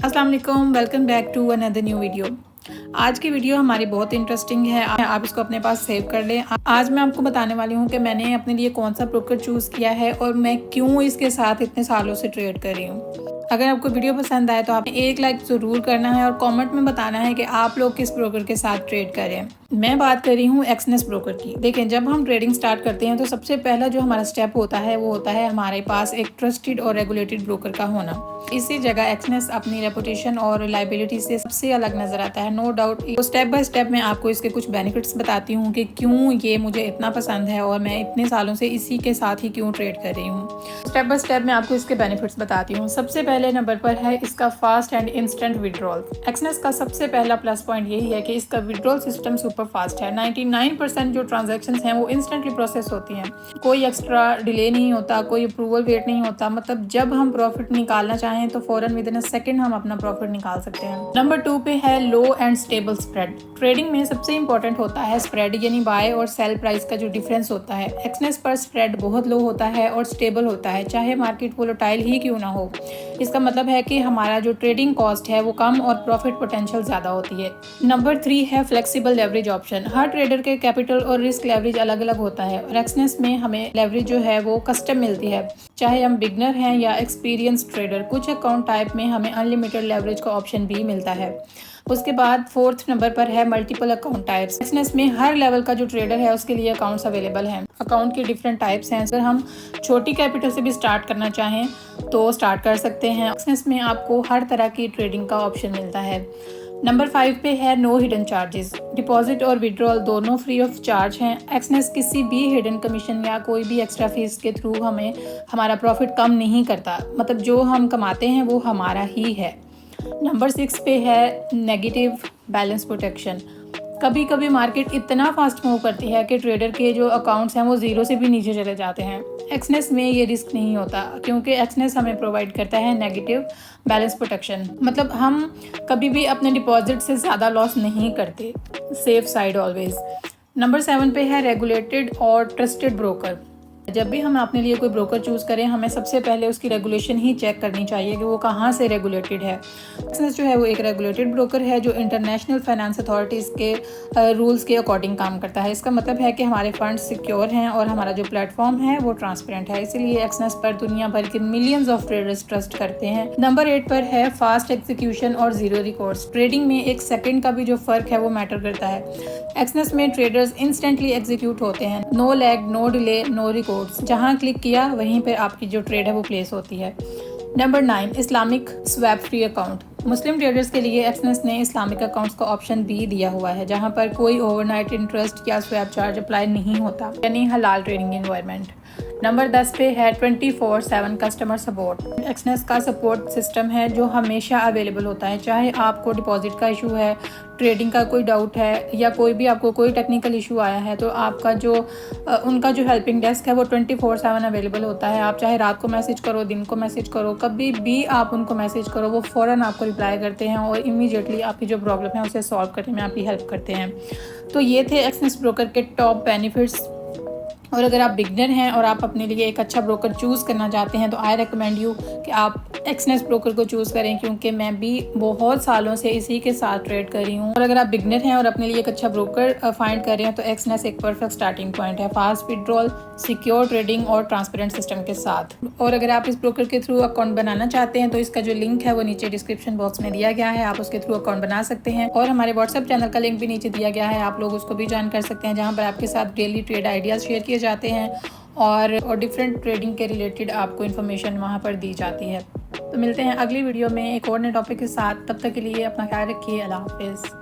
अस्सलाम वालेकुम, welcome back to another new video. आज की वीडियो हमारी बहुत इंटरेस्टिंग है, आप इसको अपने पास सेव कर लें। आज मैं आपको बताने वाली हूँ कि मैंने अपने लिए कौन सा ब्रोकर चूज़ किया है और मैं क्यों इसके साथ इतने सालों से ट्रेड कर रही हूँ। अगर आपको वीडियो पसंद आए तो आपने एक लाइक ज़रूर करना है और कमेंट में बताना है कि आप लोग किस ब्रोकर के साथ ट्रेड करें। मैं बात कर रही हूँ एक्सनेस ब्रोकर की। देखें, जब हम ट्रेडिंग स्टार्ट करते हैं तो सबसे पहला जो हमारा स्टेप होता है वो होता है हमारे पास एक ट्रस्टेड और रेगुलेटेड ब्रोकर का होना। इसी जगह एक्सनेस अपनी रेपुटेशन और रिलायबिलिटी से सबसे अलग नजर आता है, नो डाउट। तो स्टेप बाय स्टेप मैं आपको इसके कुछ बेनिफिट्स बताती हूँ कि क्यों ये मुझे इतना पसंद है और मैं इतने सालों से इसी के साथ ही क्यों ट्रेड कर रही हूँ। स्टेप बाय स्टेप मैं आपको इसके बेनिफिट्स बताती हूँ। सबसे पहले नंबर पर है इसका fast and instant withdrawal. Exness का सबसे पहला प्लस पॉइंट यही है कि इसका विड्रॉल सिस्टम सुपर फास्ट है। 99% जो ट्रांजैक्शंस हैं वो इंस्टेंटली प्रोसेस होती हैं, कोई एक्स्ट्रा डिले नहीं होता, कोई अप्रूवल वेट नहीं होता। मतलब जब हम प्रॉफिट निकालना चाहें तो फौरन विद इन अ सेकंड हम अपना प्रॉफिट निकाल सकते हैं। नंबर 2 पे है लो एंड स्टेबल स्प्रेड। ट्रेडिंग में सबसे इंपॉर्टेंट होता है स्प्रेड, यानी बाय और सेल प्राइस का जो डिफरेंस होता है। एक्सनेस पर स्प्रेड बहुत लो होता है और स्टेबल होता है, चाहे मार्केट वोलेटाइल ही क्यों ना हो। इसका मतलब है कि हमारा जो ट्रेडिंग कॉस्ट है वो कम और प्रॉफिट पोटेंशियल ज़्यादा होती है। नंबर 3 है फ्लेक्सिबल लेवरेज ऑप्शन। हर ट्रेडर के कैपिटल और रिस्क लेवरेज अलग अलग होता है और एक्सनेस में हमें लेवरेज जो है वो कस्टम मिलती है, चाहे हम बिगनर हैं या एक्सपीरियंस ट्रेडर। कुछ अकाउंट टाइप में हमें अनलिमिटेड लेवरेज का ऑप्शन भी मिलता है। उसके बाद 4th नंबर पर है मल्टीपल अकाउंट टाइप्स। एक्सनेस में हर लेवल का जो ट्रेडर है उसके लिए अकाउंट्स अवेलेबल हैं। अकाउंट के डिफरेंट टाइप्स हैं। अगर हम छोटी कैपिटल से भी स्टार्ट करना चाहें तो स्टार्ट कर सकते हैं। एक्सनेस में आपको हर तरह की ट्रेडिंग का ऑप्शन मिलता है। नंबर 5 पे है नो हिडन चार्जेस। डिपॉजिट और विड्रॉल दोनों फ्री ऑफ चार्ज हैं। एक्सनेस किसी भी हिडन कमीशन या कोई भी एक्स्ट्रा फीस के थ्रू हमें हमारा प्रॉफिट कम नहीं करता, मतलब जो हम कमाते हैं वो हमारा ही है। नंबर 6 पे है नेगेटिव बैलेंस प्रोटेक्शन। कभी कभी मार्केट इतना फास्ट मूव करती है कि ट्रेडर के जो अकाउंट्स हैं वो ज़ीरो से भी नीचे चले जाते हैं। एक्सनेस में ये रिस्क नहीं होता क्योंकि एक्सनेस हमें प्रोवाइड करता है नेगेटिव बैलेंस प्रोटेक्शन। मतलब हम कभी भी अपने डिपॉजिट से ज़्यादा लॉस नहीं करते, सेफ साइड ऑलवेज। नंबर 7 पे है रेगुलेटेड और ट्रस्टेड ब्रोकर। जब भी हम अपने लिए कोई ब्रोकर चूज़ करें हमें सबसे पहले उसकी रेगुलेशन ही चेक करनी चाहिए कि वो कहाँ से रेगुलेटेड है। एक्सनेस जो है वो एक रेगुलेटेड ब्रोकर है जो इंटरनेशनल फाइनेंस अथॉरिटीज़ के रूल्स के अकॉर्डिंग काम करता है। इसका मतलब है कि हमारे फंड्स सिक्योर हैं और हमारा जो प्लेटफॉर्म है वो ट्रांसपेरेंट है, इसीलिए एक्सनेस पर दुनिया भर के मिलियंस ऑफ ट्रेडर्स ट्रस्ट करते हैं। नंबर 8 पर है फास्ट एग्जीक्यूशन और जीरो रिकॉर्ड्स। ट्रेडिंग में एक सेकेंड का भी जो फ़र्क है वो मैटर करता है। एक्सनेस में ट्रेडर्स इंस्टेंटली एग्जीक्यूट होते हैं, no lag, no delay, no record. जहां क्लिक किया वहीं पर आपकी जो ट्रेड है वो प्लेस होती है। Number 9 Islamic swap free account. Muslim traders के लिए एक्सनेस ने इस्लामिक अकाउंट्स का ऑप्शन भी दिया हुआ है जहां पर कोई ओवरनाइट इंटरेस्ट या स्वैप चार्ज अप्लाई नहीं होता, यानी हलाल ट्रेडिंग एनवायरनमेंट। नंबर 10 पे है 24/7 कस्टमर सपोर्ट। एक्सनेस का सपोर्ट सिस्टम है जो हमेशा अवेलेबल होता है, चाहे आपको डिपॉजिट का इशू है, ट्रेडिंग का कोई डाउट है या कोई भी आपको कोई टेक्निकल इशू आया है तो आपका जो उनका जो हेल्पिंग डेस्क है वो 24/7 अवेलेबल होता है। आप चाहे रात को मैसेज करो, दिन को मैसेज करो, कभी भी आप उनको मैसेज करो, वो फ़ौरन आपको रिप्लाई करते हैं और इमीडिएटली आपकी जो प्रॉब्लम है उसे सॉल्व करने में आपकी हेल्प करते हैं। तो ये थे एक्सनेस ब्रोकर के टॉप बेनिफिट्स। और अगर आप बिगनर हैं और आप अपने लिए एक अच्छा ब्रोकर चूज़ करना चाहते हैं तो आई रिकमेंड यू कि आप एक्सनेस ब्रोकर को चूज़ करें, क्योंकि मैं भी बहुत सालों से इसी के साथ ट्रेड कर रही हूँ। और अगर आप बिगनर हैं और अपने लिए एक अच्छा ब्रोकर फाइंड कर रहे हैं तो एक्सनेस एक परफेक्ट स्टार्टिंग पॉइंट है, फास्ट विड्रॉल, सिक्योर ट्रेडिंग और ट्रांसपेरेंट सिस्टम के साथ। और अगर आप इस ब्रोकर के थ्रू अकाउंट बनाना चाहते हैं तो इसका जो लिंक है वो नीचे डिस्क्रिप्शन बॉक्स में दिया गया है, आप उसके थ्रू अकाउंट बना सकते हैं। और हमारे व्हाट्सएप चैनल का लिंक भी नीचे दिया गया है, आप लोग उसको भी ज्वाइन कर सकते हैं, जहाँ पर आपके साथ डेली ट्रेड आइडियाज़ शेयर किए जाते हैं और डिफरेंट ट्रेडिंग के रिलेटेड आपको इन्फॉर्मेशन वहाँ पर दी जाती है। तो मिलते हैं अगली वीडियो में एक और नए टॉपिक के साथ, तब तक के लिए अपना ख्याल रखिए। अल्लाह हाफिज़।